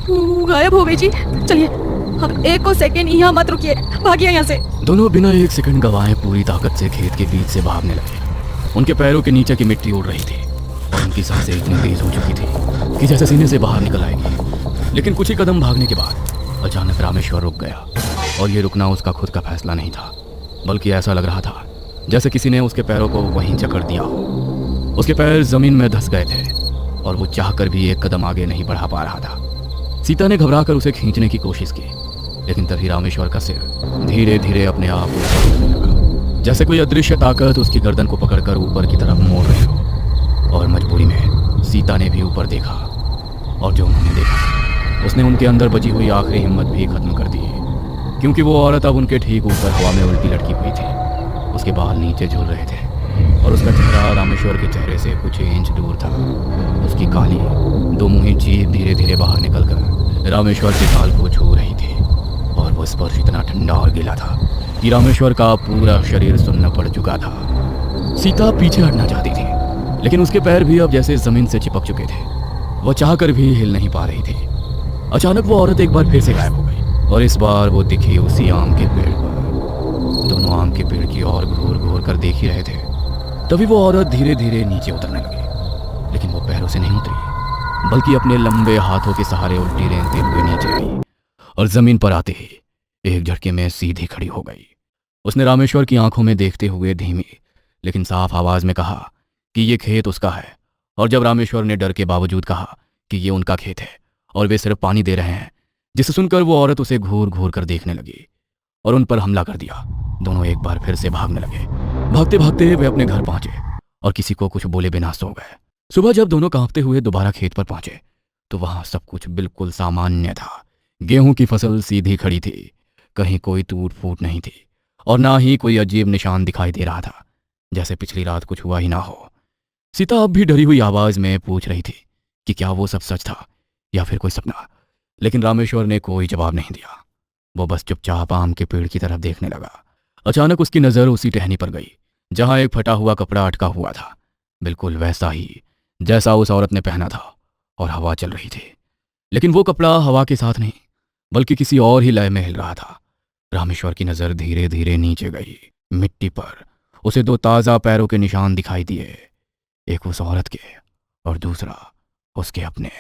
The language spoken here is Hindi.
वो गायब हो गई जी। चलिए अब एक को सेकंड यहाँ मत रुकिए, भागिए यहाँ से। दोनों बिना एक सेकंड गंवाए पूरी ताकत से खेत के बीच से भागने लगे। उनके पैरों के नीचे की मिट्टी उड़ रही थी और उनकी सांसें इतनी तेज हो चुकी थी कि जैसे सीने से बाहर निकल आएगी। लेकिन कुछ ही कदम भागने के बाद अचानक रामेश्वर रुक गया। और ये रुकना उसका खुद का फैसला नहीं था, बल्कि ऐसा लग रहा था जैसे किसी ने उसके पैरों को वहीं जकड़ दिया हो। उसके पैर जमीन में धंस गए थे और वो चाहकर भी एक कदम आगे नहीं बढ़ा पा रहा था। सीता ने घबराकर उसे खींचने की कोशिश की, लेकिन तभी रामेश्वर का सिर धीरे धीरे अपने आप ऊपर उठने लगा, जैसे कोई अदृश्य ताकत उसकी गर्दन को पकड़कर ऊपर की तरफ मोड़ रही हो। और मजबूरी में सीता ने भी ऊपर देखा, और जो उन्होंने देखा उसने उनके अंदर बची हुई आखिरी हिम्मत भी खत्म कर दी, क्योंकि वो औरत अब उनके ठीक ऊपर हवा में उल्टी लटकी हुई थी। उसके बाल नीचे झूल रहे थे और उसका चेहरा रामेश्वर के चेहरे से कुछ इंच दूर था। उसकी काली दो मुही जीभ धीरे धीरे बाहर निकलकर रामेश्वर के गाल को छू रही थी, और वो स्पर्श इतना ठंडा और गीला था कि रामेश्वर का पूरा शरीर सुन्न पड़ चुका था। सीता पीछे हटना चाहती थी, लेकिन उसके पैर भी अब जैसे जमीन से चिपक चुके थे। वो चाहकर भी हिल नहीं पा रही थी। अचानक वो औरत एक बार फिर से गायब हो गई, और इस बार वो दिखी उसी आम के पेड़ पर। दोनों आम के पेड़ की ओर घूर घूर कर देख ही रहे थे। तभी वो औरत धीरे धीरे नीचे उतरने लगी, लेकिन वो पैरों से नहीं उतरी, बल्कि अपने लंबे हाथों के सहारे उल्टी रेंगते हुए नीचे आई और जमीन पर आते ही एक झटके में सीधी खड़ी हो गई। उसने रामेश्वर की आंखों में देखते हुए धीमी लेकिन साफ आवाज में कहा कि ये खेत उसका है। और जब रामेश्वर ने डर के बावजूद कहा कि ये उनका खेत है और वे सिर्फ पानी दे रहे हैं, जिसे सुनकर वो औरत उसे घूर घूर कर देखने लगी और उन पर हमला कर दिया। दोनों एक बार फिर से भागने लगे। भागते भागते वे अपने घर पहुंचे और किसी को कुछ बोले बिना सो गए। सुबह जब दोनों कांपते हुए दोबारा खेत पर पहुंचे तो वहां सब कुछ बिल्कुल सामान्य था। गेहूं की फसल सीधी खड़ी थी, कहीं कोई टूट फूट नहीं थी, और ना ही कोई अजीब निशान दिखाई दे रहा था, जैसे पिछली रात कुछ हुआ ही ना हो। सीता अब भी डरी हुई आवाज में पूछ रही थी कि क्या वो सब सच था या फिर कोई सपना, लेकिन रामेश्वर ने कोई जवाब नहीं दिया। वो बस चुपचाप आम के पेड़ की तरफ देखने लगा। अचानक उसकी नजर उसी टहनी पर गई जहां एक फटा हुआ कपड़ा अटका हुआ था, बिल्कुल वैसा ही जैसा उस औरत ने पहना था, और हवा चल रही थी। लेकिन वो कपड़ा हवा के साथ नहीं, बल्कि किसी और ही लय में हिल रहा था। रामेश्वर की नजर धीरे धीरे नीचे गई। मिट्टी पर उसे दो ताजा पैरों के निशान दिखाई दिए, एक उस औरत के और दूसरा उसके अपने।